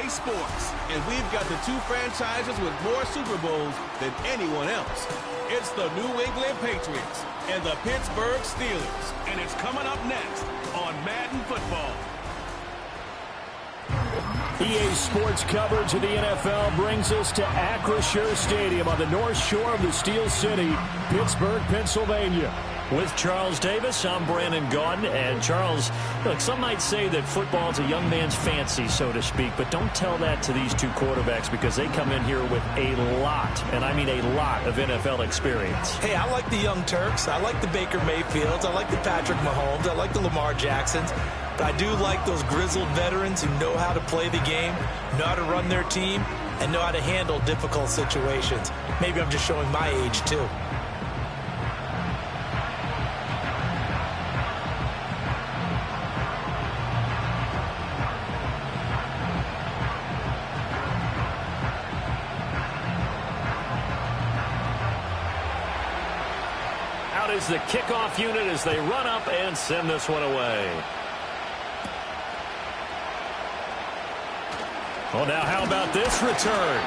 EA Sports, and we've got the two franchises with more Super Bowls than anyone else. It's the New England Patriots and the Pittsburgh Steelers, and it's coming up next on Madden Football. EA Sports coverage of the NFL brings us to Acrisure Stadium on the north shore of the Steel City, Pittsburgh, Pennsylvania. With Charles Davis, I'm Brandon Gaudin. And Charles, look, some might say that football's a young man's fancy, so to speak, but don't tell that to these two quarterbacks because they come in here with a lot, and I mean a lot, of NFL experience. Hey, I like the young Turks. I like the Baker Mayfields. I like the Patrick Mahomes. I like the Lamar Jacksons. But I do like those grizzled veterans who know how to play the game, know how to run their team, and know how to handle difficult situations. Maybe I'm just showing my age, too. Out is the kickoff unit as they run up and send this one away. Oh, now how about this return?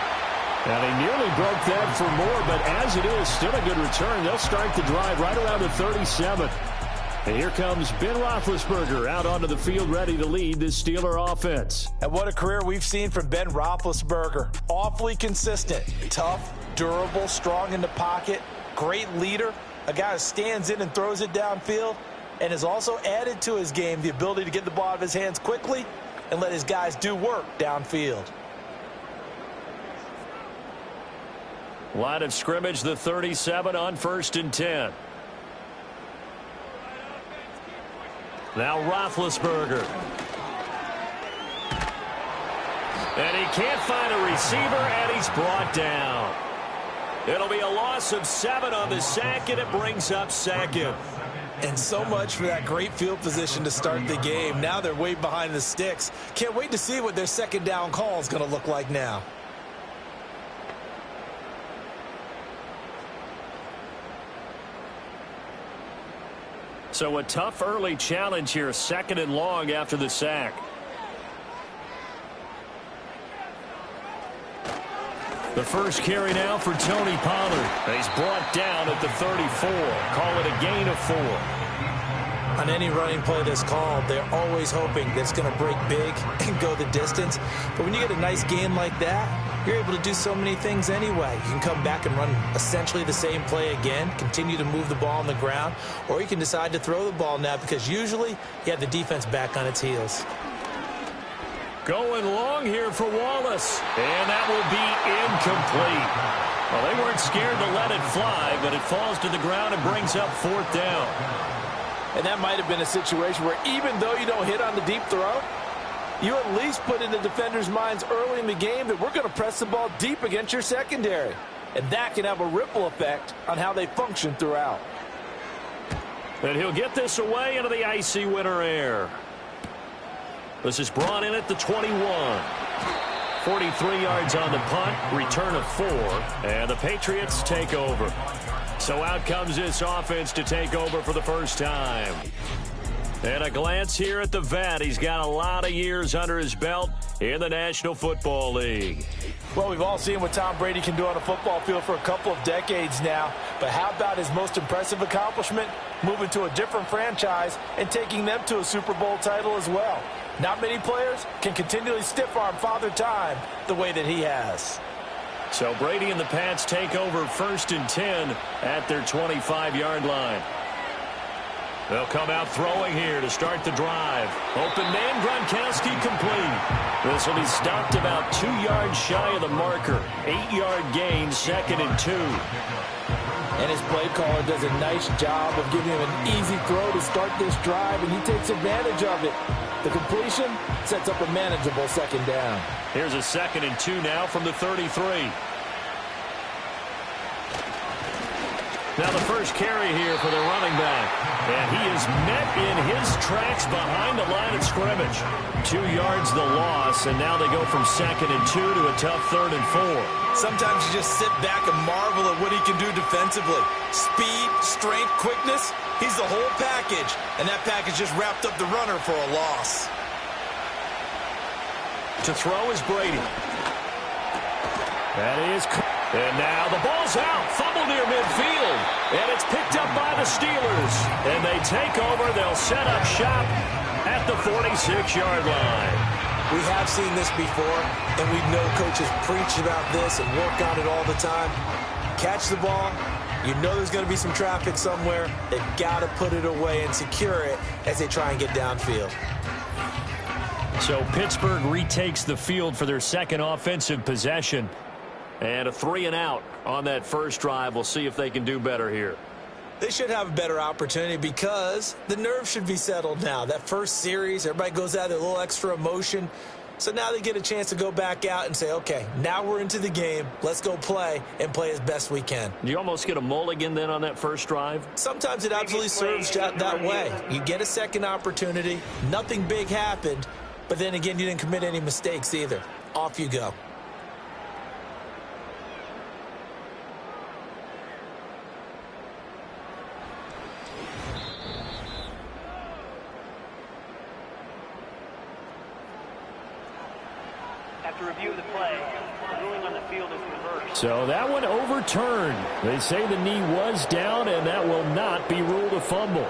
And he nearly broke that for more, but as it is, still a good return. They'll start the drive right around the 37. And here comes Ben Roethlisberger out onto the field ready to lead this Steeler offense. And what a career we've seen from Ben Roethlisberger. Awfully consistent, tough, durable, strong in the pocket, great leader, a guy who stands in and throws it downfield, and has also added to his game the ability to get the ball out of his hands quickly and let his guys do work downfield. Line of scrimmage, the 37 on 1st and 10. Now Roethlisberger. And he can't find a receiver, and he's brought down. It'll be a loss of 7 on the sack, and it brings up 2nd. And so much for that great field position to start the game. Now they're way behind the sticks. Can't wait to see what their second down call is going to look like now. So a tough early challenge here, 2nd and long after the sack. The first carry now for Tony Pollard. He's brought down at the 34. Call it a gain of 4. On any running play that's called, they're always hoping that it's going to break big and go the distance. But when you get a nice gain like that, you're able to do so many things anyway. You can come back and run essentially the same play again, continue to move the ball on the ground, or you can decide to throw the ball now because usually you have the defense back on its heels. Going long here for Wallace, and that will be incomplete. Well, they weren't scared to let it fly, but it falls to the ground and brings up 4th down. And that might have been a situation where even though you don't hit on the deep throw, you at least put in the defenders' minds early in the game that we're going to press the ball deep against your secondary. And that can have a ripple effect on how they function throughout. And he'll get this away into the icy winter air. This is brought in at the 21. 43 yards on the punt, return of 4, and the Patriots take over. So out comes this offense to take over for the first time. And a glance here at the vet. He's got a lot of years under his belt in the National Football League. Well, we've all seen what Tom Brady can do on a football field for a couple of decades now. But how about his most impressive accomplishment? Moving to a different franchise and taking them to a Super Bowl title as well. Not many players can continually stiff-arm Father Time the way that he has. So Brady and the Pats take over 1st and 10 at their 25-yard line. They'll come out throwing here to start the drive. Open man, Gronkowski complete. This will be stopped about 2 yards shy of the marker. 8-yard gain, 2nd and 2. And his play caller does a nice job of giving him an easy throw to start this drive, and he takes advantage of it. The completion sets up a manageable 2nd down. Here's a 2nd and 2 now from the 33. Now the first carry here for the running back. And he is met in his tracks behind the line of scrimmage. 2 yards the loss, and now they go from 2nd and 2 to a tough 3rd and 4. Sometimes you just sit back and marvel at what he can do defensively. Speed, strength, quickness, he's the whole package. And that package just wrapped up the runner for a loss. To throw is Brady. That is... And now the ball's out. Fumble near midfield. And it's picked up by the Steelers. And they take over. They'll set up shop at the 46-yard line. We have seen this before, and we know coaches preach about this and work on it all the time. Catch the ball. You know there's going to be some traffic somewhere. They've got to put it away and secure it as they try and get downfield. So Pittsburgh retakes the field for their second offensive possession. And a 3-and-out on that first drive. We'll see if they can do better here. They should have a better opportunity because the nerves should be settled now. That first series, everybody goes out with a little extra emotion. So now they get a chance to go back out and say, okay, now we're into the game. Let's go play and play as best we can. Do you almost get a mulligan then on that first drive? Sometimes it absolutely serves that way. You get a second opportunity. Nothing big happened. But then again, you didn't commit any mistakes either. Off you go. After review of the play, the ruling on the field is reversed. So that one overturned. They say the knee was down, and that will not be ruled a fumble.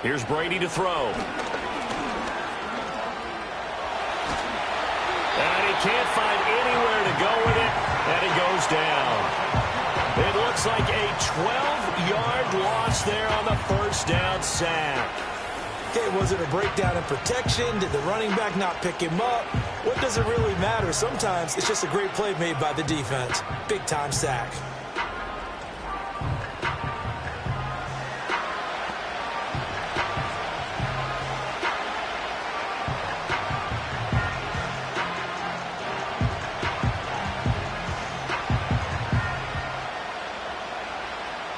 Here's Brady to throw. And he can't find anywhere to go with it, and he goes down. It looks like a 12-yard loss there on the first down sack. Okay, was it a breakdown in protection? Did the running back not pick him up? What does it really matter? Sometimes it's just a great play made by the defense. Big-time sack.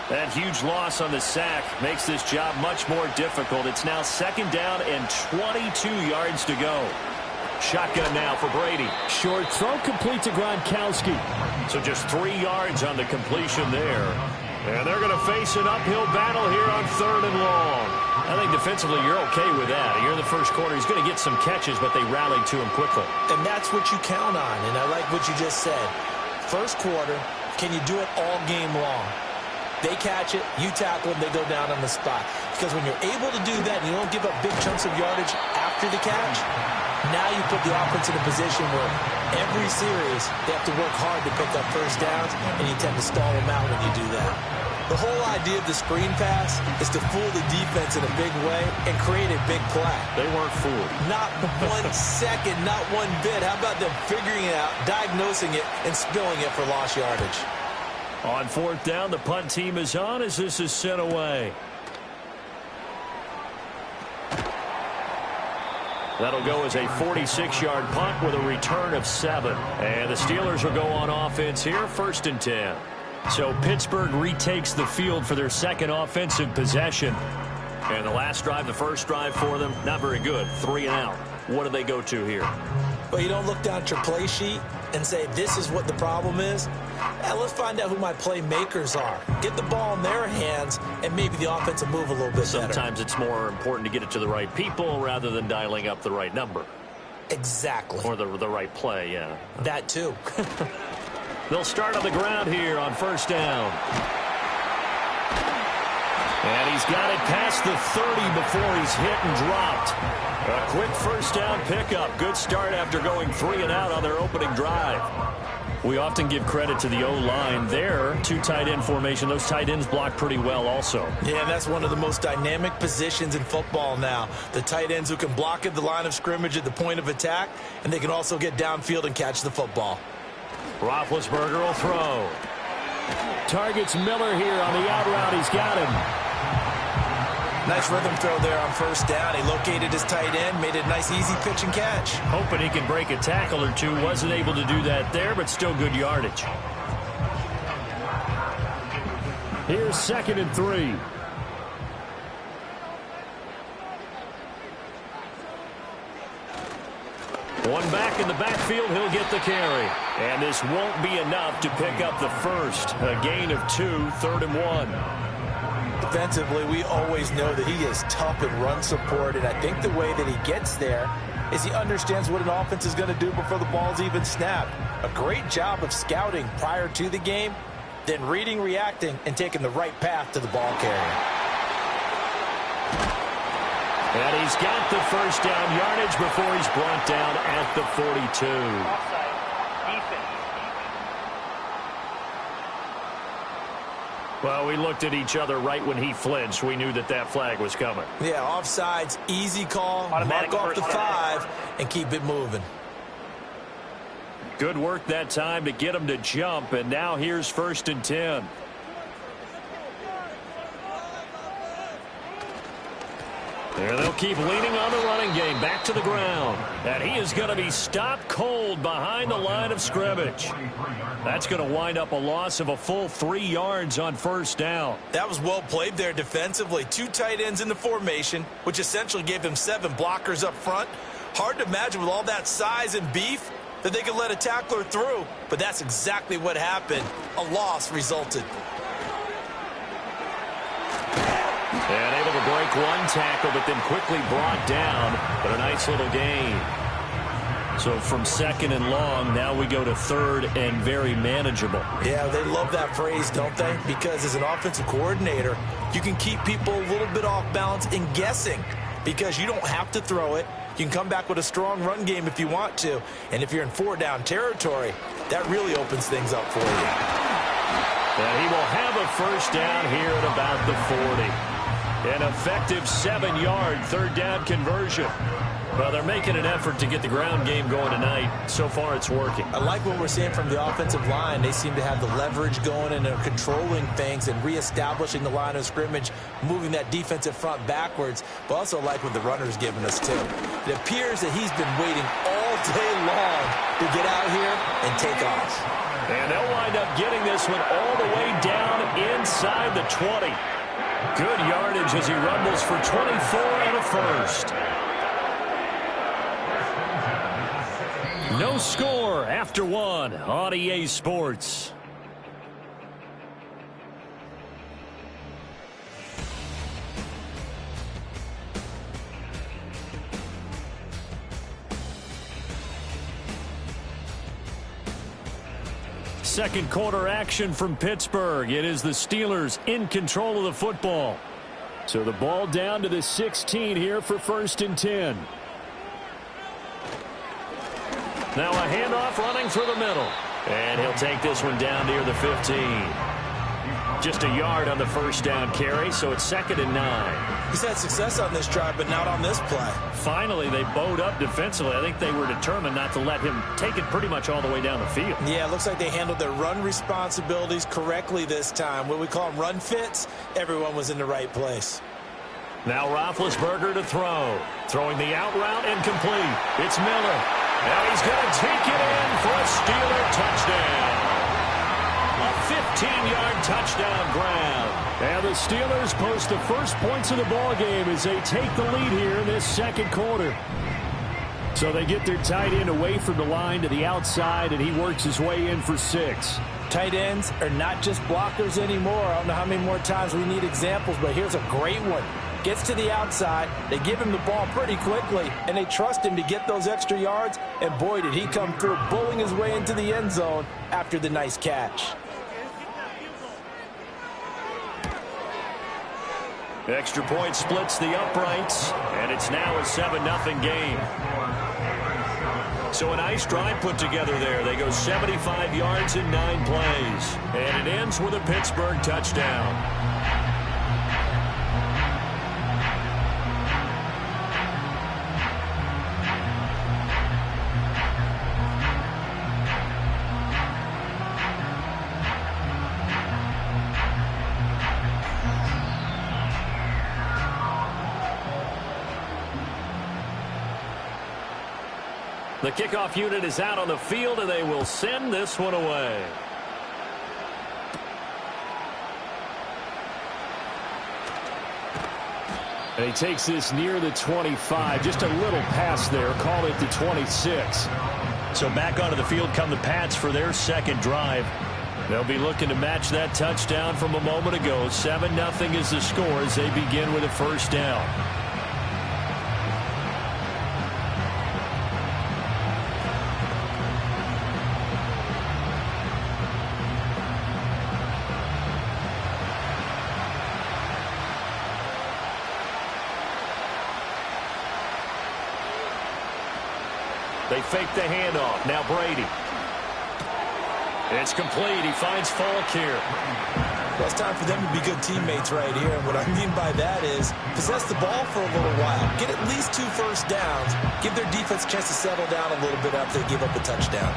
That huge loss on the sack makes this job much more difficult. It's now second down and 22 yards to go. Shotgun now for Brady. Short throw complete to Gronkowski. So just 3 yards on the completion there. And they're going to face an uphill battle here on 3rd and long. I think defensively you're okay with that. Here in the first quarter, he's going to get some catches, but they rallied to him quickly. And that's what you count on, and I like what you just said. First quarter, can you do it all game long? They catch it, you tackle them, they go down on the spot. Because when you're able to do that and you don't give up big chunks of yardage after the catch, now you put the offense in a position where every series they have to work hard to pick up first downs, and you tend to stall them out when you do that. The whole idea of the screen pass is to fool the defense in a big way and create a big play. They weren't fooled. Not 1 second, not one bit. How about them figuring it out, diagnosing it, and spilling it for lost yardage? On 4th down, the punt team is on as this is sent away. That'll go as a 46-yard punt with a return of 7. And the Steelers will go on offense here, 1st and 10. So Pittsburgh retakes the field for their second offensive possession. And the last drive, the first drive for them, not very good. 3-and-out. What do they go to here? Well, you don't look down at your play sheet and say, this is what the problem is. Let's find out who my playmakers are. Get the ball in their hands, and maybe the offense will move a little bit better. Sometimes it's more important to get it to the right people rather than dialing up the right number. Exactly. Or the right play, yeah. That too. They'll start on the ground here on 1st down. And he's got it past the 30 before he's hit and dropped. A quick first down pickup. Good start after going 3-and-out on their opening drive. We often give credit to the O-line there. 2 tight end formation. Those tight ends block pretty well also. Yeah, that's one of the most dynamic positions in football now. The tight ends who can block at the line of scrimmage at the point of attack, and they can also get downfield and catch the football. Roethlisberger will throw. Targets Miller here on the out route. He's got him. Nice rhythm throw there on 1st down. He located his tight end, made it a nice easy pitch and catch. Hoping he can break a tackle or two. Wasn't able to do that there, but still good yardage. Here's 2nd and 3. One back in the backfield, he'll get the carry. And this won't be enough to pick up the first. A gain of 2, 3rd and 1. Defensively, we always know that he is tough in run support, and I think the way that he gets there is he understands what an offense is going to do before the ball's even snapped. A great job of scouting prior to the game, then reading, reacting, and taking the right path to the ball carrier. And he's got the first down yardage before he's brought down at the 42. Offside. Defense. Well, we looked at each other right when he flinched. We knew that that flag was coming. Yeah, offsides, easy call, Automatic mark off the first down. 5, and keep it moving. Good work that time to get him to jump, and now here's 1st and 10. There they'll keep leaning on the running game. Back to the ground. And he is going to be stopped cold behind the line of scrimmage. That's going to wind up a loss of a full 3 yards on 1st down. That was well played there defensively. 2 tight ends in the formation, which essentially gave him 7 blockers up front. Hard to imagine with all that size and beef that they could let a tackler through. But that's exactly what happened. A loss resulted. And able to break one tackle, but then quickly brought down. But a nice little gain. So from 2nd and long, now we go to 3rd and very manageable. Yeah, they love that phrase, don't they? Because as an offensive coordinator, you can keep people a little bit off balance in guessing. Because you don't have to throw it. You can come back with a strong run game if you want to. And if you're in 4-down territory, that really opens things up for you. And he will have a 1st down here at about the 40. An effective 7-yard 3rd down conversion. Well, they're making an effort to get the ground game going tonight. So far, it's working. I like what we're seeing from the offensive line. They seem to have the leverage going and are controlling things and reestablishing the line of scrimmage, moving that defensive front backwards. But also like what the runner's giving us, too. It appears that he's been waiting all day long to get out here and take off. And they'll wind up getting this one all the way down inside the 20. Good yardage as he rumbles for 24 and a 1st. No score after 1 on EA Sports. Second quarter action from Pittsburgh. It is the Steelers in control of the football. So the ball down to the 16 here for 1st and 10. Now a handoff running through the middle. And he'll take this one down near the 15. Just a yard on the 1st down carry, so it's 2nd and 9. He's had success on this drive, but not on this play. Finally, they bowed up defensively. I think they were determined not to let him take it pretty much all the way down the field. Yeah, it looks like they handled their run responsibilities correctly this time. What we call them run fits, everyone was in the right place. Now Roethlisberger to throw. Throwing the out route incomplete. It's Miller. Now he's going to take it in for a Steeler touchdown. A 15-yard touchdown grab. And the Steelers post the first points of the ball game as they take the lead here in this 2nd quarter. So they get their tight end away from the line to the outside, and he works his way in for 6. Tight ends are not just blockers anymore. I don't know how many more times we need examples, but here's a great one. Gets to the outside, they give him the ball pretty quickly, and they trust him to get those extra yards, and boy, did he come through, bowling his way into the end zone after the nice catch. Extra point splits the uprights, and it's now a 7-0 game. So a nice drive put together there. They go 75 yards in 9 plays, and it ends with a Pittsburgh touchdown. The kickoff unit is out on the field, and they will send this one away. And he takes this near the 25. Just a little pass there. Call it the 26. So back onto the field come the Pats for their second drive. They'll be looking to match that touchdown from a moment ago. 7-0 is the score as they begin with a first down. They fake the handoff. Now Brady. It's complete. He finds Falk here. Well, it's time for them to be good teammates right here. And what I mean by that is possess the ball for a little while. Get at least 2 first downs. Give their defense a chance to settle down a little bit after they give up a touchdown.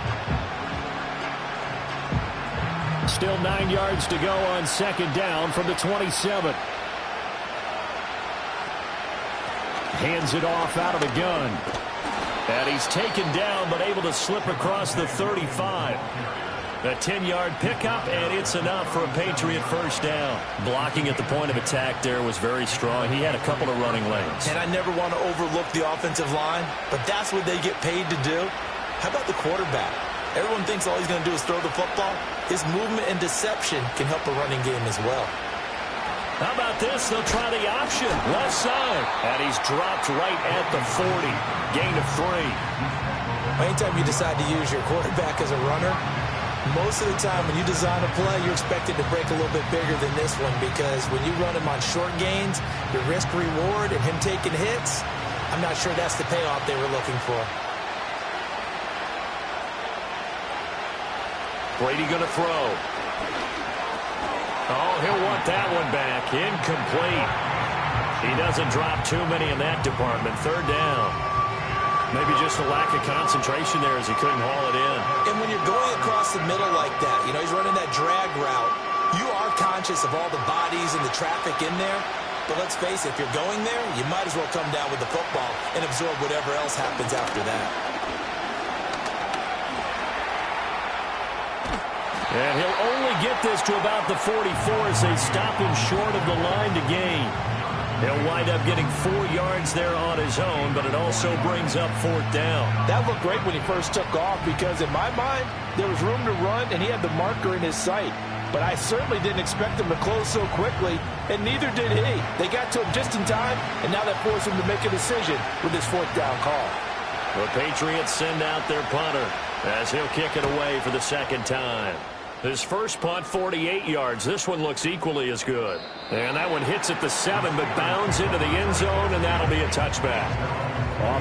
Still 9 yards to go on second down from the 27. Hands it off out of the gun. And he's taken down but able to slip across the 35. A 10-yard pickup, and it's enough for a Patriot first down. Blocking at the point of attack there was very strong. He had a couple of running lanes. And I never want to overlook the offensive line, but that's what they get paid to do. How about the quarterback? Everyone thinks all he's going to do is throw the football. His movement and deception can help a running game as well. How about this? They'll try the option. Left side. And he's dropped right at the 40. Gain of 3. Anytime you decide to use your quarterback as a runner, most of the time when you design a play, you're expected to break a little bit bigger than this one because when you run him on short gains, your risk-reward and him taking hits, I'm not sure that's the payoff they were looking for. Brady going to throw. Oh, he'll want that one back. Incomplete. He doesn't drop too many in that department. Third down. Maybe just a lack of concentration there as he couldn't haul it in. And when you're going across the middle like that, you know, he's running that drag route, you are conscious of all the bodies and the traffic in there. But let's face it, if you're going there, you might as well come down with the football and absorb whatever else happens after that. And he'll only get this to about the 44 as they stop him short of the line to gain. He'll wind up getting 4 yards there on his own, but it also brings up fourth down. That looked great when he first took off because, in my mind, there was room to run, and he had the marker in his sight. But I certainly didn't expect him to close so quickly, and neither did he. They got to him just in time, and now that forced him to make a decision with his fourth down call. The Patriots send out their punter as he'll kick it away for the second time. His first punt, 48 yards. This one looks equally as good. And that one hits at the 7, but bounds into the end zone, and that'll be a touchback.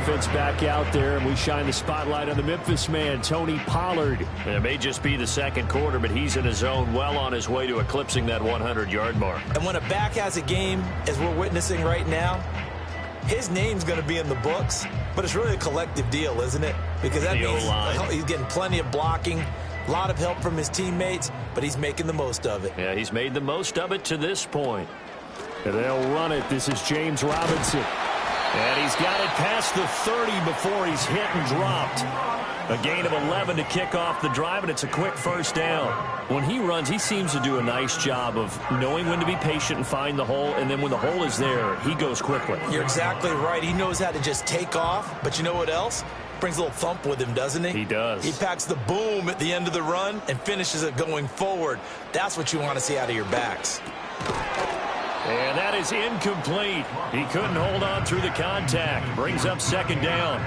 Offense back out there, and we shine the spotlight on the Memphis man, Tony Pollard. It may just be the second quarter, but he's in his zone, well on his way to eclipsing that 100-yard mark. And when a back has a game, as we're witnessing right now, his name's going to be in the books, but it's really a collective deal, isn't it? Because that means he's getting plenty of blocking, a lot of help from his teammates, but he's making the most of it. Yeah, he's made the most of it to this point. And they'll run it. This is James Robinson. And he's got it past the 30 before he's hit and dropped. A gain of 11 to kick off the drive, and it's a quick first down. When he runs, he seems to do a nice job of knowing when to be patient and find the hole, and then when the hole is there, he goes quickly. You're exactly right. He knows how to just take off, but you know what else? Brings a little thump with him, doesn't he? He does. He packs the boom at the end of the run and finishes it going forward. That's what you want to see out of your backs. And that is incomplete. He couldn't hold on through the contact. Brings up second down.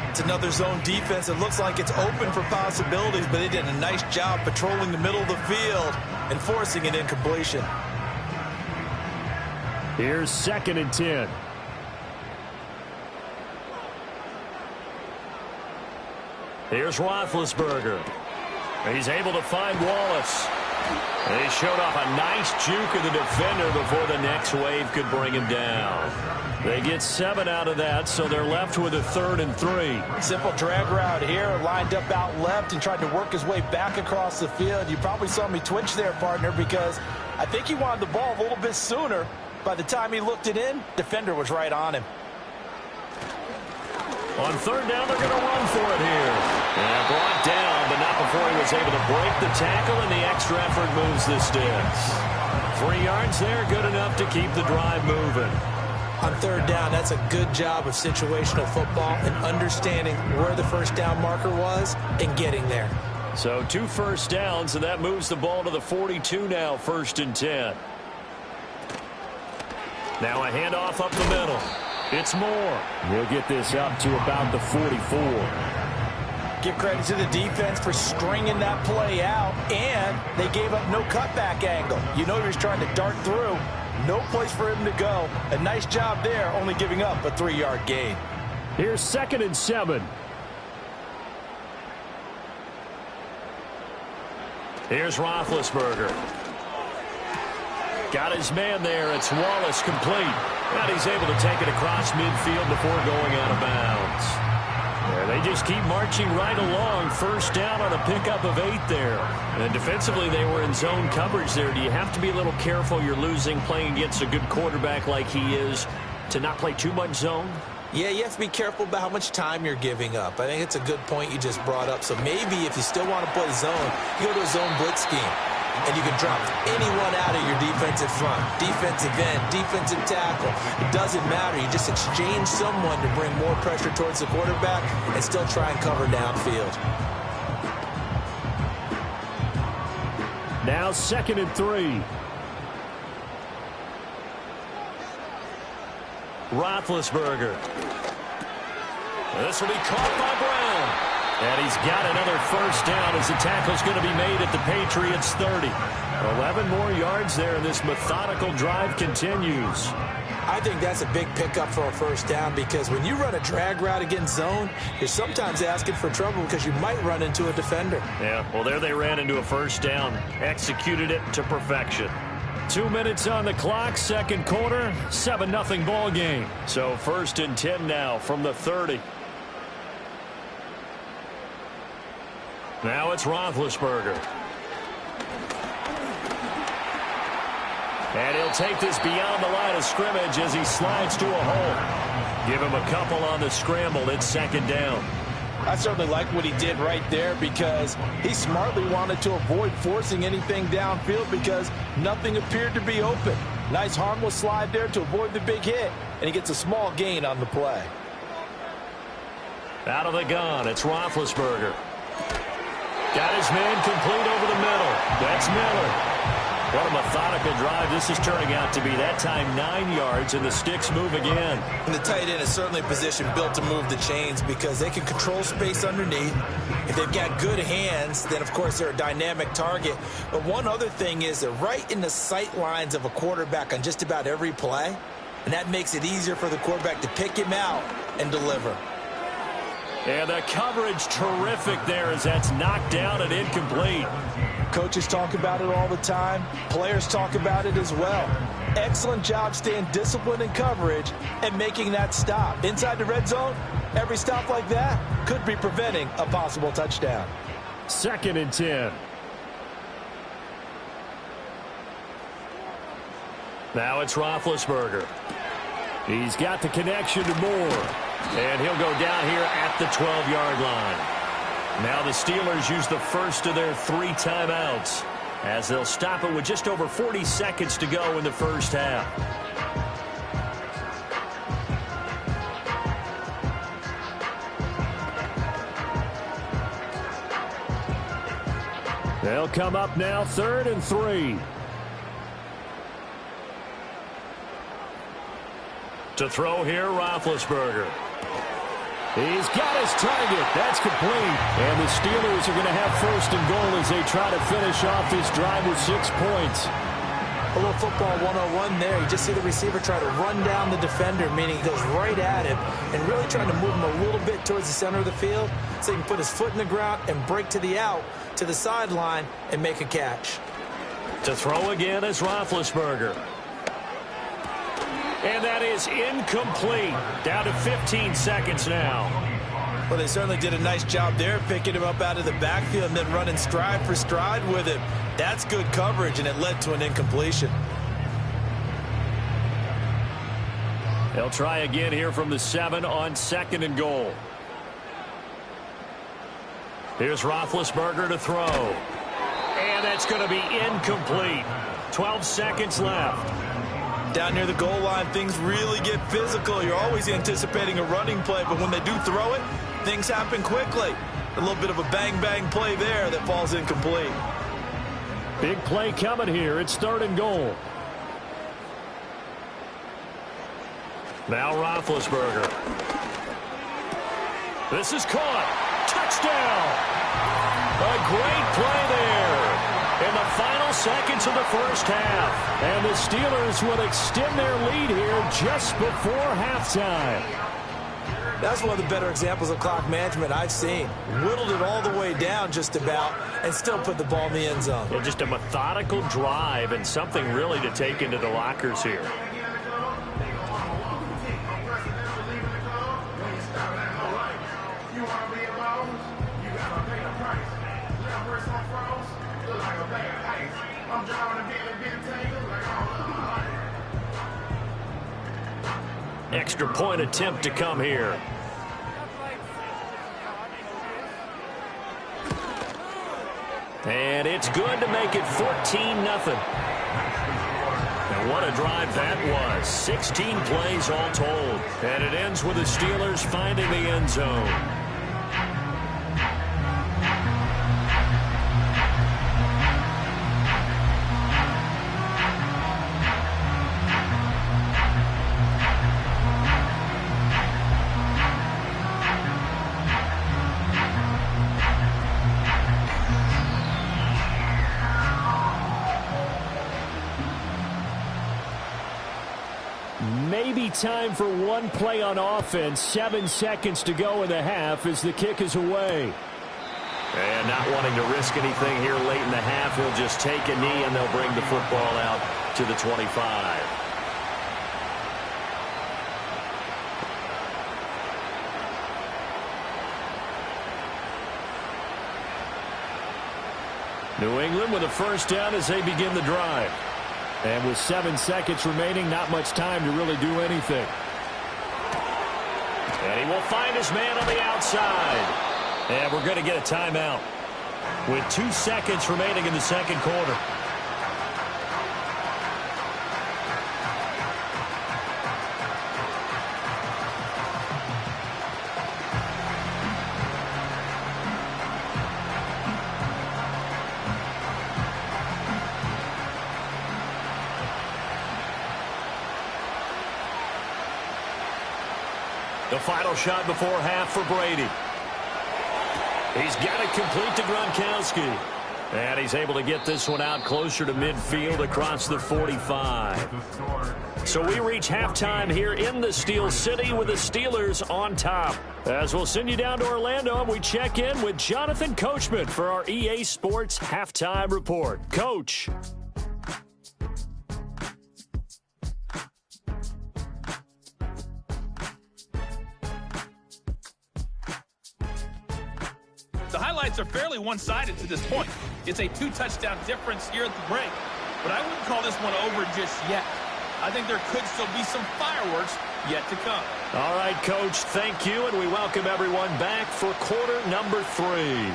It's another zone defense. It looks like it's open for possibilities, but they did a nice job patrolling the middle of the field and forcing an incompletion. Here's 2nd and 10. Here's Roethlisberger. He's able to find Wallace. They showed off a nice juke of the defender before the next wave could bring him down. They get 7 out of that, so they're left with a 3rd and 3. Simple drag route here, lined up out left and tried to work his way back across the field. You probably saw me twitch there, partner, because I think he wanted the ball a little bit sooner. By the time he looked it in, defender was right on him. On 3rd down, they're going to run for it here. And brought down, but not before he was able to break the tackle, and the extra effort moves the sticks. 3 yards there, good enough to keep the drive moving. On third down, that's a good job of situational football and understanding where the first down marker was and getting there. So 2 first downs, and that moves the ball to the 42 now, 1st and 10. Now a handoff up the middle. It's Moore. He'll get this up to about the 44. Give credit to the defense for stringing that play out, and they gave up no cutback angle. You know he was trying to dart through. No place for him to go. A nice job there, only giving up a 3-yard gain. Here's 2nd and 7. Here's Roethlisberger. Got his man there. It's Wallace complete. And he's able to take it across midfield before going out of bounds. Yeah, they just keep marching right along. First down on a pickup of 8 there. And defensively, they were in zone coverage there. Do you have to be a little careful you're losing playing against a good quarterback like he is to not play too much zone? Yeah, you have to be careful about how much time you're giving up. I think it's a good point you just brought up. So maybe if you still want to play zone, you go to a zone blitz scheme. And you can drop anyone out of your defensive front, defensive end, defensive tackle. It doesn't matter. You just exchange someone to bring more pressure towards the quarterback and still try and cover downfield. Now 2nd and 3. Roethlisberger. This will be caught by Brown. And he's got another first down as the tackle's going to be made at the Patriots 30. 11 more yards there, and this methodical drive continues. I think that's a big pickup for a first down because when you run a drag route against zone, you're sometimes asking for trouble because you might run into a defender. Yeah, well, there they ran into a first down. Executed it to perfection. 2 minutes on the clock, 2nd quarter, 7-0 ball game. So 1st and 10 now from the 30. Now it's Roethlisberger. And he'll take this beyond the line of scrimmage as he slides to a hole. Give him a couple on the scramble. It's 2nd down. I certainly like what he did right there because he smartly wanted to avoid forcing anything downfield because nothing appeared to be open. Nice harmless slide there to avoid the big hit, and he gets a small gain on the play. Out of the gun, it's Roethlisberger. Got his man complete over the middle. That's Miller. What a methodical drive this is turning out to be. That time 9 yards, and the sticks move again. And the tight end is certainly a position built to move the chains because they can control space underneath. If they've got good hands, then, of course, they're a dynamic target. But one other thing is they're right in the sight lines of a quarterback on just about every play, and that makes it easier for the quarterback to pick him out and deliver. And the coverage terrific there as that's knocked down and incomplete. Coaches talk about it all the time. Players talk about it as well. Excellent job staying disciplined in coverage and making that stop. Inside the red zone, every stop like that could be preventing a possible touchdown. 2nd and 10. Now it's Roethlisberger. He's got the connection to Moore. And he'll go down here at the 12-yard line. Now the Steelers use the first of their 3 timeouts as they'll stop it with just over 40 seconds to go in the first half. They'll come up now 3rd and 3. To throw here, Roethlisberger. He's got his target. That's complete. And the Steelers are going to have 1st and goal as they try to finish off this drive with 6 points. A little football 101 there. You just see the receiver try to run down the defender, meaning he goes right at him and really trying to move him a little bit towards the center of the field so he can put his foot in the ground and break to the out, to the sideline, and make a catch. To throw again is Roethlisberger. And that is incomplete. Down to 15 seconds now. Well, they certainly did a nice job there, picking him up out of the backfield and then running stride for stride with him. That's good coverage, and it led to an incompletion. They'll try again here from the 7 on 2nd and goal. Here's Roethlisberger to throw. And that's going to be incomplete. 12 seconds left. Down near the goal line, things really get physical. You're always anticipating a running play, but when they do throw it, things happen quickly. A little bit of a bang-bang play there that falls incomplete. Big play coming here. It's 3rd and goal. Now Roethlisberger. This is caught. Touchdown. A great play there in the final seconds of the first half. And the Steelers will extend their lead here just before halftime. That's one of the better examples of clock management I've seen. Whittled it all the way down just about and still put the ball in the end zone. Yeah, just a methodical drive and something really to take into the lockers here. Extra point attempt to come here. And it's good to make it 14-0. And what a drive that was. 16 plays all told. And it ends with the Steelers finding the end zone. Maybe time for one play on offense. 7 seconds to go in the half as the kick is away. And not wanting to risk anything here late in the half, he'll just take a knee and they'll bring the football out to the 25. New England with a first down as they begin the drive. And with 7 seconds remaining, not much time to really do anything. And he will find his man on the outside. And we're going to get a timeout with 2 seconds remaining in the second quarter. The final shot before half for Brady. He's got it complete to Gronkowski. And he's able to get this one out closer to midfield across the 45. So we reach halftime here in the Steel City with the Steelers on top. As we'll send you down to Orlando and we check in with Jonathan Coachman for our EA Sports Halftime Report. Coach. The highlights are fairly one-sided to this point. It's a 2-touchdown difference here at the break. But I wouldn't call this one over just yet. I think there could still be some fireworks yet to come. All right, Coach, thank you, and we welcome everyone back for quarter number 3.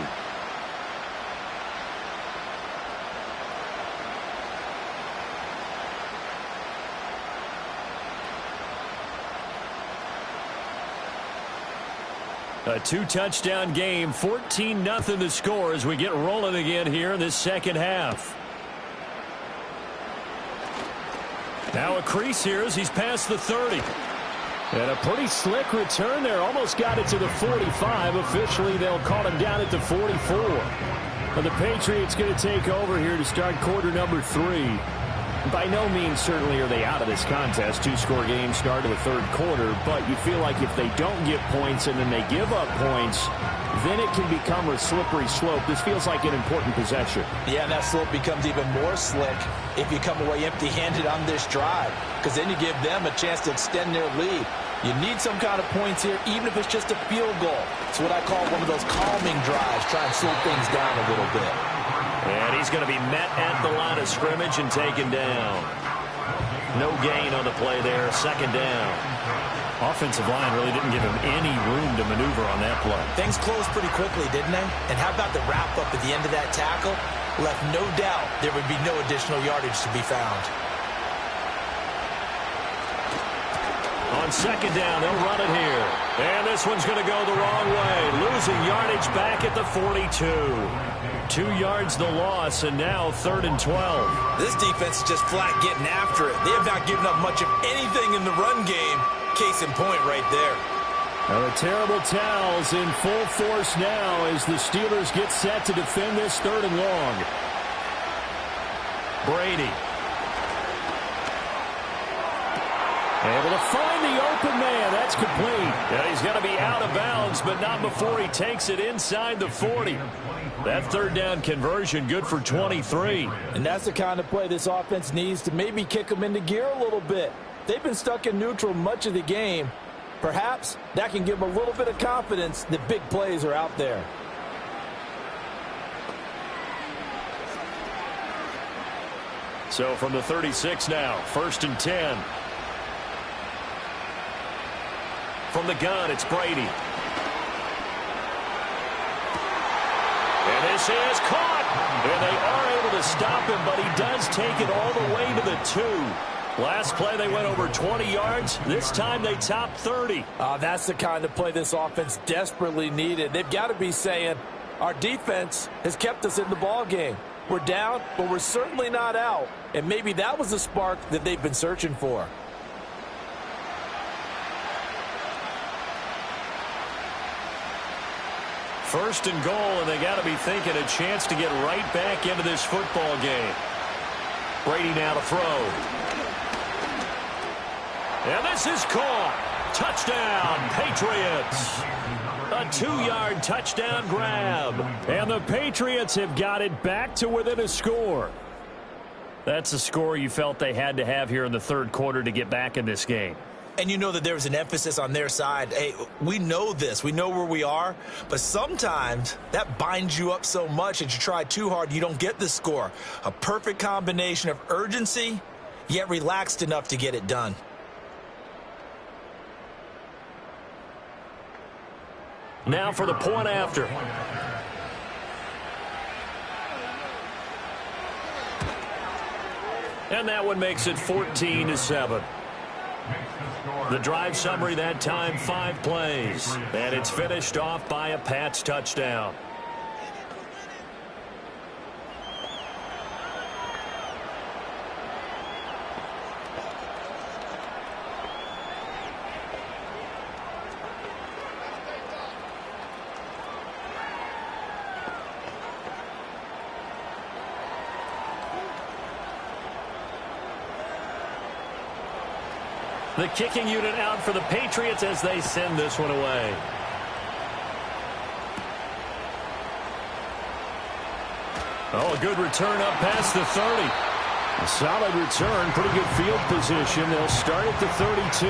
A 2-touchdown game, 14-0 the score as we get rolling again here in this second half. Now a crease here as he's past the 30. And a pretty slick return there. Almost got it to the 45. Officially, they'll call him down at the 44. And the Patriots going to take over here to start quarter number 3. By no means certainly are they out of this contest. 2-score game start of the third quarter, but you feel like if they don't get points and then they give up points, then it can become a slippery slope. This feels like an important possession. Yeah, and that slope becomes even more slick if you come away empty-handed on this drive, because then you give them a chance to extend their lead. You need some kind of points here, even if it's just a field goal. It's what I call one of those calming drives, try and slow things down a little bit. And he's going to be met at the line of scrimmage and taken down. No gain on the play there, second down. Offensive line really didn't give him any room to maneuver on that play. Things closed pretty quickly, didn't they? And how about the wrap-up at the end of that tackle? Left no doubt there would be no additional yardage to be found. On second down, they'll run it here. And this one's going to go the wrong way. Losing yardage back at the 42. 2 yards the loss, and now 3rd and 12. This defense is just flat getting after it. They have not given up much of anything in the run game. Case in point right there. The terrible towels in full force now as the Steelers get set to defend this 3rd and long. Brady. Able to find the open man. That's complete. Yeah, he's got to be out of bounds, but not before he takes it inside the 40. That 3rd down conversion good for 23. And that's the kind of play this offense needs to maybe kick them into gear a little bit. They've been stuck in neutral much of the game. Perhaps that can give them a little bit of confidence that big plays are out there. So from the 36 now, 1st and 10. From the gun, it's Brady. And this is caught. And they are able to stop him, but he does take it all the way to the 2. Last play, they went over 20 yards. This time, they topped 30. That's the kind of play this offense desperately needed. They've got to be saying, our defense has kept us in the ball game. We're down, but we're certainly not out. And maybe that was the spark that they've been searching for. First and goal, and they got to be thinking a chance to get right back into this football game. Brady now to throw. And this is caught. Touchdown, Patriots. A 2-yard touchdown grab. And the Patriots have got it back to within a score. That's a score you felt they had to have here in the 3rd quarter to get back in this game. And you know that there's an emphasis on their side. Hey, we know this. We know where we are. But sometimes that binds you up so much that you try too hard, you don't get the score. A perfect combination of urgency, yet relaxed enough to get it done. Now for the point after. And that one makes it 14-7. The drive summary that time, 5 plays. And it's finished off by a Pats touchdown. The kicking unit out for the Patriots as they send this one away. Oh, a good return up past the 30. A solid return, pretty good field position. They'll start at the 32.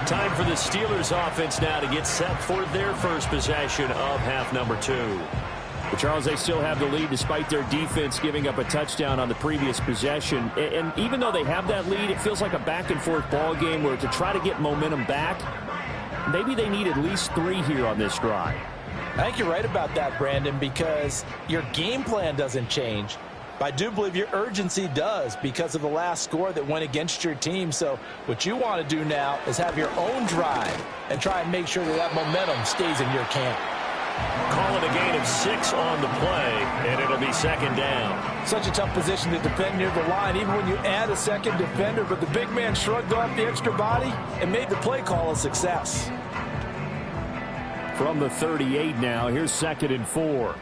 Time for the Steelers offense now to get set for their first possession of half number 2. But Charles, they still have the lead despite their defense giving up a touchdown on the previous possession. And even though they have that lead, it feels like a back-and-forth ball game where to try to get momentum back, maybe they need at least 3 here on this drive. I think you're right about that, Brandon, because your game plan doesn't change. But I do believe your urgency does because of the last score that went against your team. So what you want to do now is have your own drive and try and make sure that that momentum stays in your camp. Call it a gain of 6 on the play, and it'll be 2nd down. Such a tough position to defend near the line, even when you add a second defender. But the big man shrugged off the extra body and made the play call a success. From the 38 now, here's 2nd and 4.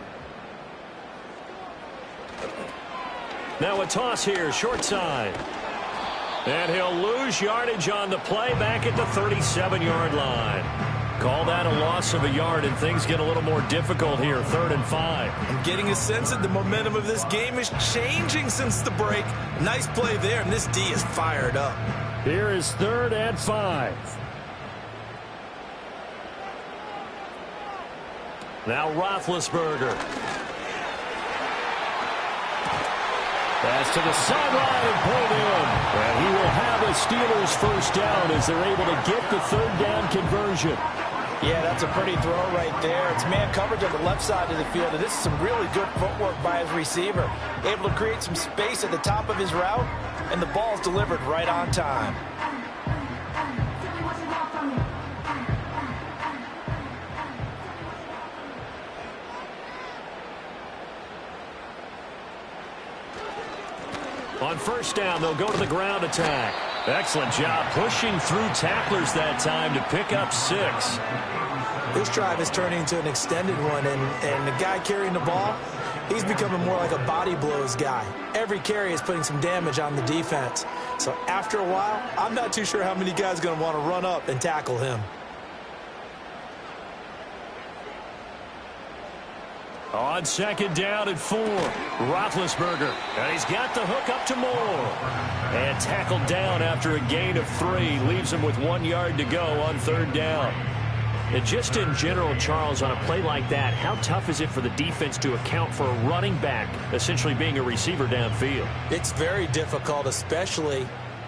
Now a toss here, short side. And he'll lose yardage on the play back at the 37-yard line. Call that a loss of a yard, and things get a little more difficult here, 3rd and 5. I'm getting a sense that the momentum of this game is changing since the break. Nice play there, and this D is fired up. Here is 3rd and 5. Now Roethlisberger. Pass to the sideline and pulled in. And he will have a Steelers first down as they're able to get the 3rd down conversion. Yeah, that's a pretty throw right there. It's man coverage on the left side of the field, and this is some really good footwork by his receiver. Able to create some space at the top of his route, and the ball's delivered right on time. On first down, they'll go to the ground attack. Excellent job pushing through tacklers that time to pick up 6. This drive is turning into an extended one, and the guy carrying the ball, he's becoming more like a body blows guy. Every carry is putting some damage on the defense. So after a while, I'm not too sure how many guys are going to want to run up and tackle him. On second down and 4, Roethlisberger. And he's got the hook up to Moore. And tackled down after a gain of 3. Leaves him with 1 yard to go on third down. And just in general, Charles, on a play like that, how tough is it for the defense to account for a running back essentially being a receiver downfield? It's very difficult, especially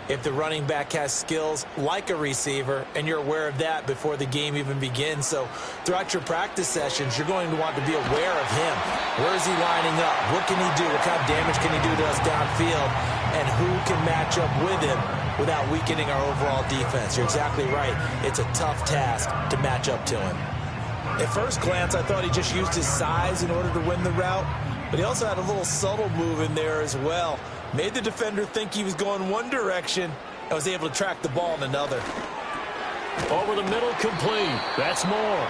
if the running back has skills like a receiver, and you're aware of that before the game even begins. So throughout your practice sessions, you're going to want to be aware of him. Where is he lining up? What can he do? What kind of damage can he do to us downfield? And who can match up with him without weakening our overall defense? You're exactly right. It's a tough task to match up to him. At first glance, I thought he just used his size in order to win the route, but he also had a little subtle move in there as well. Made the defender think he was going one direction and was able to track the ball in another. Over the middle, complete. That's Moore.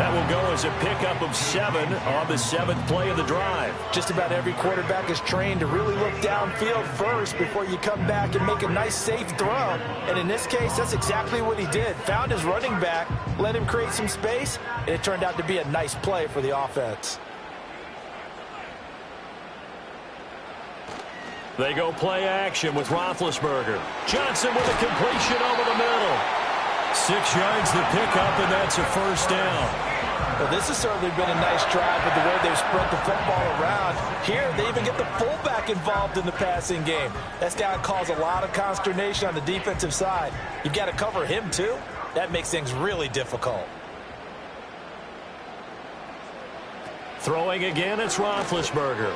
That will go as a pickup of 7 on the 7th play of the drive. Just about every quarterback is trained to really look downfield first before you come back and make a nice, safe throw. And in this case, that's exactly what he did. Found his running back, let him create some space, and it turned out to be a nice play for the offense. They go play action with Roethlisberger. Johnson with a completion over the middle. 6 yards the pickup, and that's a first down. Well, this has certainly been a nice drive with the way they've spread the football around. Here, they even get the fullback involved in the passing game. That's got to cause a lot of consternation on the defensive side. You've got to cover him, too. That makes things really difficult. Throwing again, it's Roethlisberger.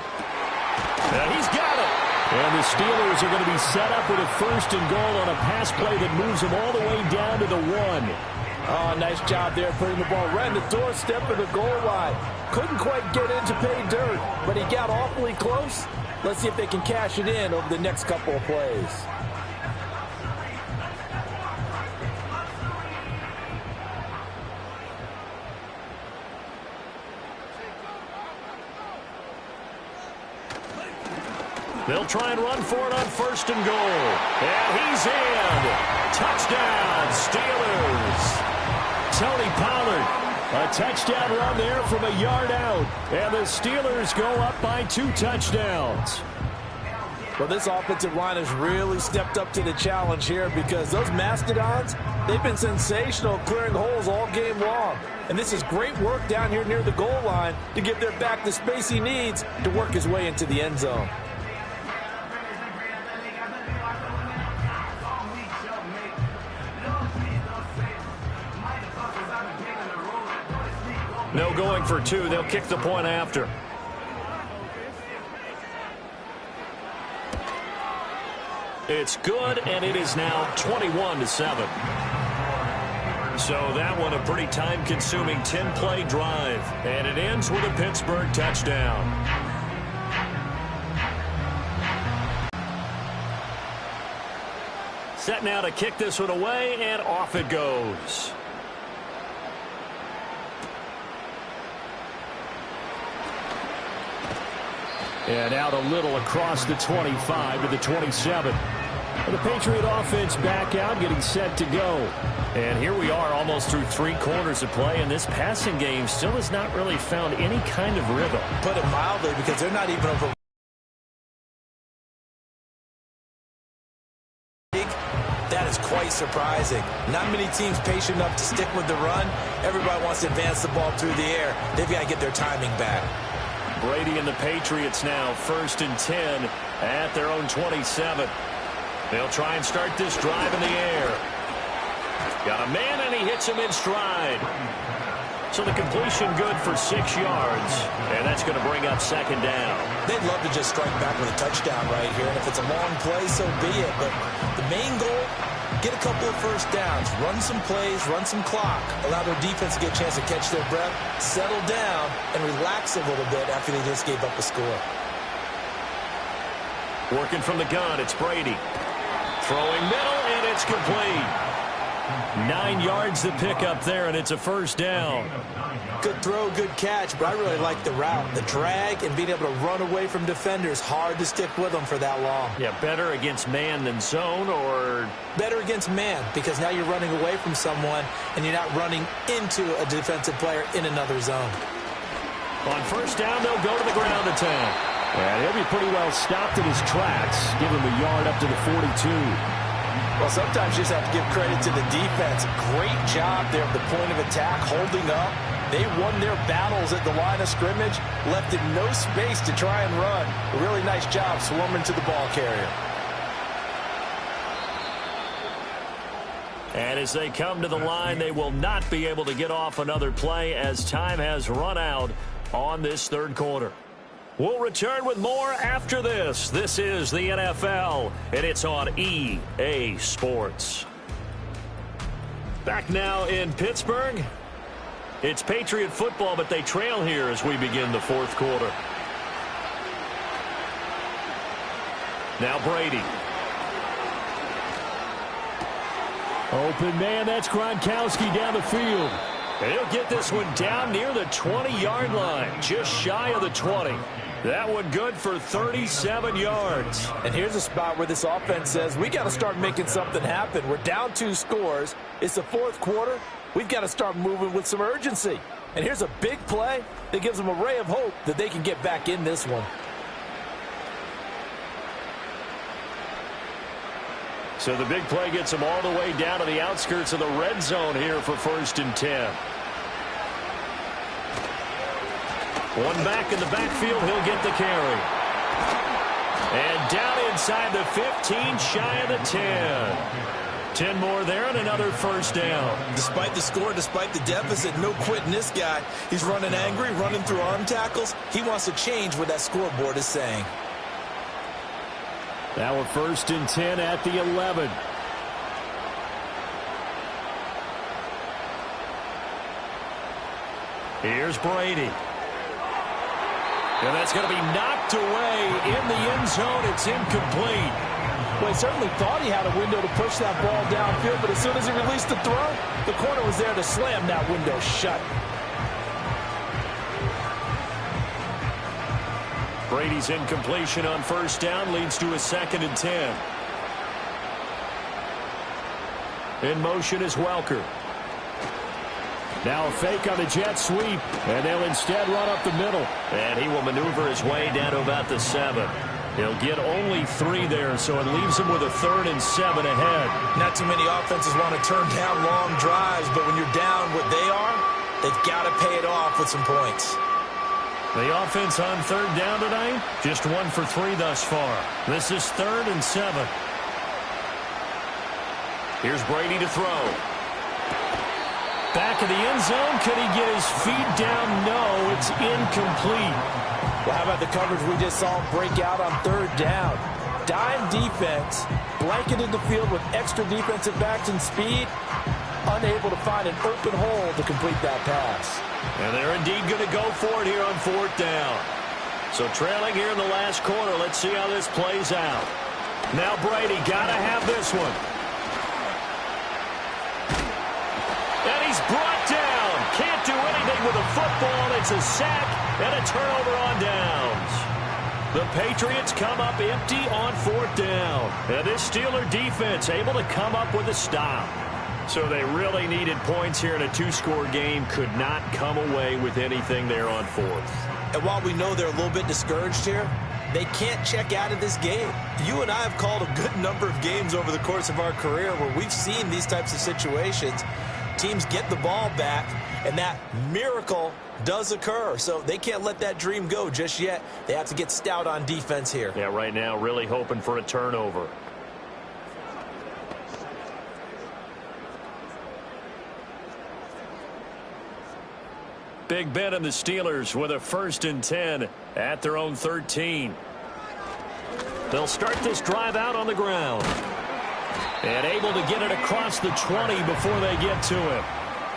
And he's got it. And the Steelers are going to be set up with a 1st and goal on a pass play that moves them all the way down to the 1. Oh, nice job there putting the ball right in the doorstep of the goal line. Couldn't quite get in to pay dirt, but he got awfully close. Let's see if they can cash it in over the next couple of plays. They'll try and run for it on 1st and goal. And he's in. Touchdown, Steelers. Tony Pollard, a touchdown run there from a yard out. And the Steelers go up by 2 touchdowns. Well, this offensive line has really stepped up to the challenge here because those Mastodons, they've been sensational clearing holes all game long. And this is great work down here near the goal line to give their back the space he needs to work his way into the end zone. No going for 2. They'll kick the point after. It's good, and it is now 21-7. So that one a pretty time-consuming 10-play drive. And it ends with a Pittsburgh touchdown. Set now to kick this one away, and off it goes. And out a little across the 25 to the 27. And the Patriot offense back out, getting set to go. And here we are almost through 3 quarters of play, and this passing game still has not really found any kind of rhythm. Put it mildly, because they're not even over. That is quite surprising. Not many teams patient enough to stick with the run. Everybody wants to advance the ball through the air. They've got to get their timing back. Brady and the Patriots now 1st and 10 at their own 27. They'll try and start this drive in the air. Got a man, and he hits him in stride. So the completion good for 6 yards, and that's going to bring up 2nd down. They'd love to just strike back with a touchdown right here, and if it's a long play, so be it. But the main goal, get a couple of 1st downs, run some plays, run some clock, allow their defense to get a chance to catch their breath, settle down, and relax a little bit after they just gave up a score. Working from the gun, it's Brady. Throwing middle, and it's complete. 9 yards to pick up there, and it's a first down. Good throw, good catch, but I really like the route. The drag and being able to run away from defenders. Hard to stick with them for that long. Yeah, better against man than zone, or? Better against man, because now you're running away from someone, and you're not running into a defensive player in another zone. On first down, they'll go to the ground attack. And he'll be pretty well stopped in his tracks. Give him a yard up to the 42. Well, sometimes you just have to give credit to the defense. Great job there at the point of attack, holding up. They won their battles at the line of scrimmage, left it no space to try and run. A really nice job swarming to the ball carrier. And as they come to the line, they will not be able to get off another play as time has run out on this third quarter. We'll return with more after this. This is the NFL, and it's on EA Sports. Back now in Pittsburgh. It's Patriot football, but they trail here as we begin the fourth quarter. Now Brady. Open man, that's Gronkowski down the field. And he'll get this one down near the 20-yard line, just shy of the 20. That one good for 37 yards. And here's a spot where this offense says, we got to start making something happen. We're down 2 scores. It's the fourth quarter. We've got to start moving with some urgency. And here's a big play that gives them a ray of hope that they can get back in this one. So the big play gets them all the way down to the outskirts of the red zone here for 1st and 10. One back in the backfield, he'll get the carry. And down inside the 15, shy of the 10. 10 more there and another first down. Despite the score, despite the deficit, no quitting this guy. He's running angry, running through arm tackles. He wants to change what that scoreboard is saying. Now we're 1st and 10 at the 11. Here's Brady. And that's going to be knocked away in the end zone. It's incomplete. Well, he certainly thought he had a window to push that ball downfield, but as soon as he released the throw, the corner was there to slam that window shut. Brady's incompletion on first down leads to a 2nd and 10. In motion is Welker. Now a fake on the jet sweep, and they'll instead run up the middle. And he will maneuver his way down to about the 7. He'll get only 3 there, so it leaves him with a 3rd and 7 ahead. Not too many offenses want to turn down long drives, but when you're down what they are, they've got to pay it off with some points. The offense on 3rd down tonight, just 1 for 3 thus far. This is 3rd and 7. Here's Brady to throw. Back of the end zone. Could he get his feet down? No, it's incomplete. Well, how about the coverage we just saw him break out on 3rd down? Dime defense, blanketed the field with extra defensive backs and speed, unable to find an open hole to complete that pass. And they're indeed going to go for it here on 4th down. So trailing here in the last quarter. Let's see how this plays out. Now Brady got to have this one. And he's brought down. Can't do anything with a football. It's a sack and a turnover on downs. The Patriots come up empty on 4th down. And this Steeler defense able to come up with a stop. So they really needed points here in a 2-score game. Could not come away with anything there on 4th. And while we know they're a little bit discouraged here, they can't check out of this game. You and I have called a good number of games over the course of our career where we've seen these types of situations. Teams get the ball back, and that miracle does occur. So they can't let that dream go just yet. They have to get stout on defense here. Yeah, right now really hoping for a turnover. Big Ben and the Steelers with a 1st and 10 at their own 13. They'll start this drive out on the ground. And able to get it across the 20 before they get to him.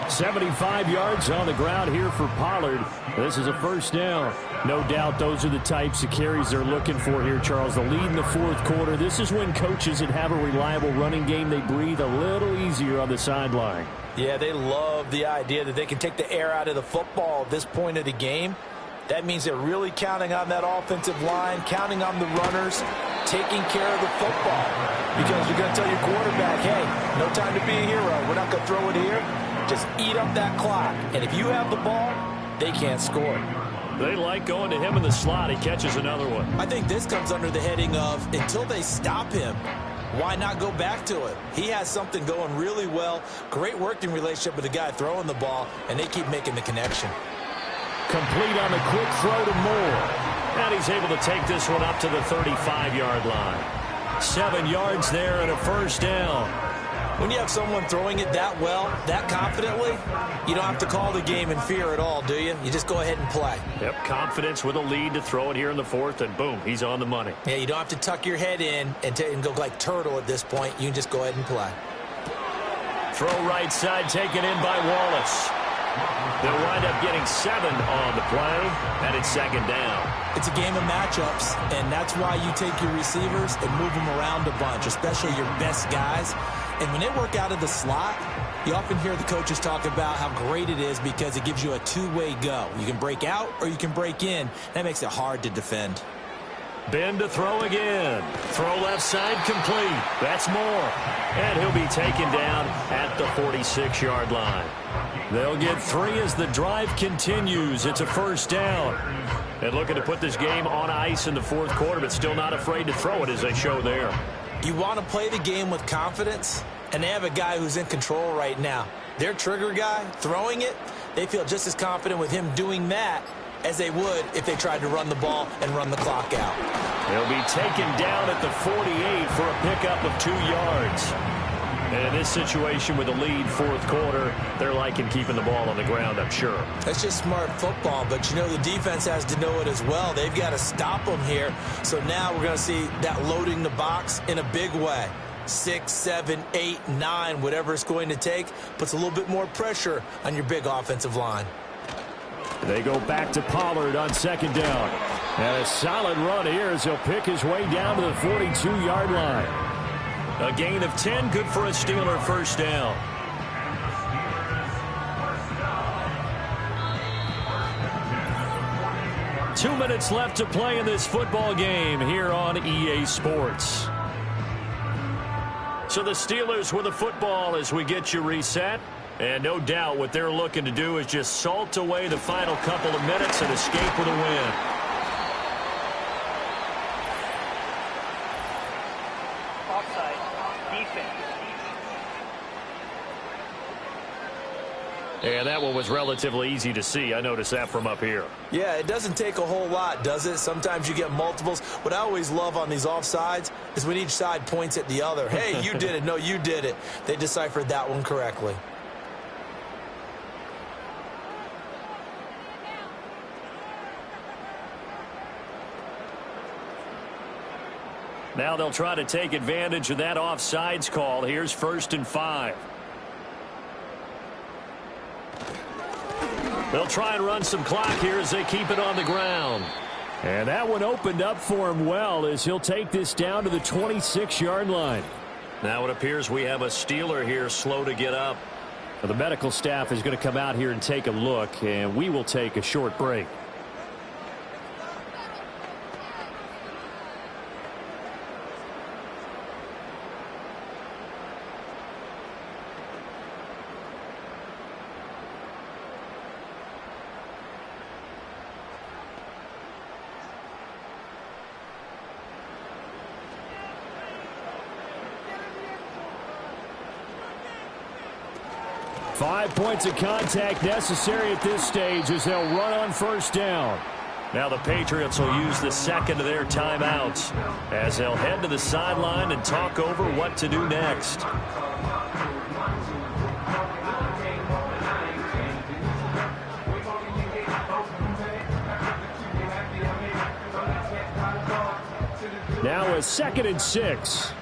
75 yards on the ground here for Pollard. This is a first down. No doubt those are the types of carries they're looking for here, Charles. The lead in the fourth quarter. This is when coaches that have a reliable running game, they breathe a little easier on the sideline. Yeah, they love the idea that they can take the air out of the football at this point of the game. That means they're really counting on that offensive line, counting on the runners, taking care of the football. Because you're going to tell your quarterback, hey, no time to be a hero. We're not going to throw it here. Just eat up that clock. And if you have the ball, they can't score. They like going to him in the slot. He catches another one. I think this comes under the heading of until they stop him, why not go back to it? He has something going really well. Great working relationship with the guy throwing the ball, and they keep making the connection. Complete on the quick throw to Moore. And he's able to take this one up to the 35-yard line. 7 yards there and a first down. When you have someone throwing it that well, that confidently, you don't have to call the game in fear at all, do you? You just go ahead and play. Yep, confidence with a lead to throw it here in the fourth, and boom, he's on the money. Yeah, you don't have to tuck your head in and go like turtle at this point. You can just go ahead and play. Throw right side, taken in by Wallace. They'll wind up getting 7 on the play, and it's second down. It's a game of matchups, and that's why you take your receivers and move them around a bunch, especially your best guys. And when they work out of the slot, you often hear the coaches talk about how great it is because it gives you a two-way go. You can break out or you can break in. That makes it hard to defend. Ben to throw again. Throw left side complete. That's Moore. And he'll be taken down at the 46-yard line. They'll get 3 as the drive continues. It's a first down. And looking to put this game on ice in the fourth quarter, but still not afraid to throw it as they show there. You want to play the game with confidence, and they have a guy who's in control right now. Their trigger guy throwing it, they feel just as confident with him doing that as they would if they tried to run the ball and run the clock out. He'll be taken down at the 48 for a pickup of 2 yards. And in this situation with the lead fourth quarter, they're liking keeping the ball on the ground, I'm sure. That's just smart football, but you know the defense has to know it as well. They've got to stop them here. So now we're going to see that loading the box in a big way. 6, 7, 8, 9, whatever it's going to take, puts a little bit more pressure on your big offensive line. They go back to Pollard on second down. And a solid run here as he'll pick his way down to the 42-yard line. A gain of 10, good for a Steeler first down. Two minutes left to play in this football game here on EA Sports. So the Steelers with the football as we get you reset. And no doubt what they're looking to do is just salt away the final couple of minutes and escape with a win. And that one was relatively easy to see. I noticed that from up here. Yeah, it doesn't take a whole lot, does it? Sometimes you get multiples. What I always love on these offsides is when each side points at the other. Hey, you did it. No, you did it. They deciphered that one correctly. Now they'll try to take advantage of that offsides call. Here's 1st and 5. They'll try and run some clock here as they keep it on the ground. And that one opened up for him well as he'll take this down to the 26-yard line. Now it appears we have a Steeler here slow to get up. Well, the medical staff is going to come out here and take a look, and we will take a short break. Five points of contact necessary at this stage as they'll run on first down. Now the Patriots will use the second of their timeouts as they'll head to the sideline and talk over what to do next. Now a 2nd and 6.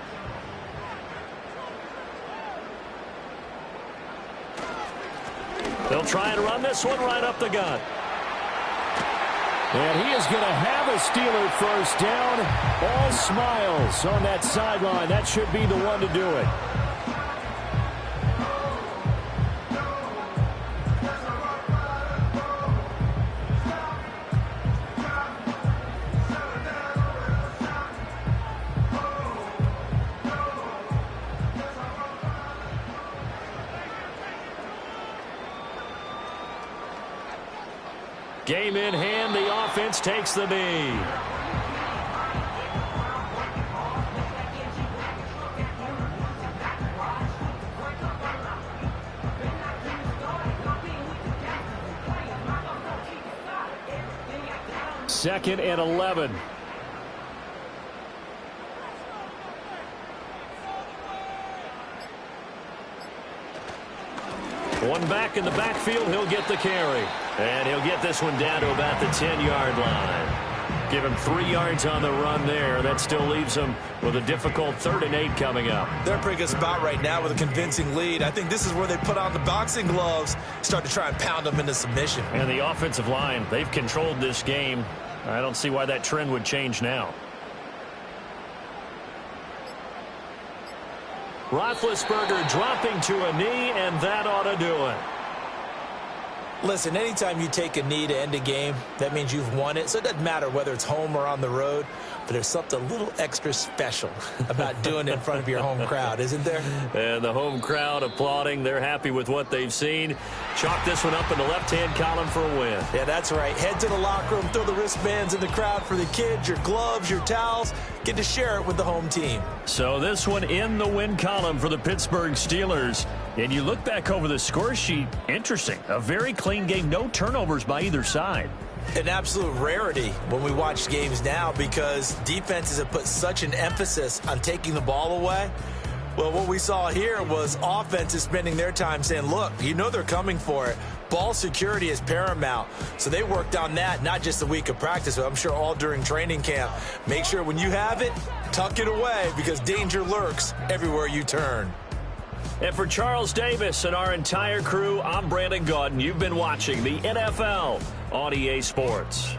They'll try and run this one right up the gut. And he is going to have a Steeler first down. All smiles on that sideline. That should be the one to do it. Game in hand, the offense takes the knee. Second and 11. One back in the backfield, he'll get the carry. And he'll get this one down to about the 10-yard line. Give him 3 yards on the run there. That still leaves him with a difficult 3rd and 8 coming up. They're in a pretty good spot right now with a convincing lead. I think this is where they put on the boxing gloves, start to try and pound them into submission. And the offensive line, they've controlled this game. I don't see why that trend would change now. Roethlisberger dropping to a knee, and that ought to do it. Listen, anytime you take a knee to end a game, that means you've won it. So it doesn't matter whether it's home or on the road, but there's something a little extra special about doing it in front of your home crowd, isn't there? And the home crowd applauding. They're happy with what they've seen. Chalk this one up in the left-hand column for a win. Yeah, that's right. Head to the locker room, throw the wristbands in the crowd for the kids, your gloves, your towels. Get to share it with the home team. So this one in the win column for the Pittsburgh Steelers. And you look back over the score sheet, interesting. A very clean game, no turnovers by either side. An absolute rarity when we watch games now because defenses have put such an emphasis on taking the ball away. Well, what we saw here was offenses spending their time saying, look, you know they're coming for it. Ball security is paramount. So they worked on that, not just a week of practice, but I'm sure all during training camp. Make sure when you have it, tuck it away because danger lurks everywhere you turn. And for Charles Davis and our entire crew, I'm Brandon Gaudin. You've been watching the NFL on EA Sports.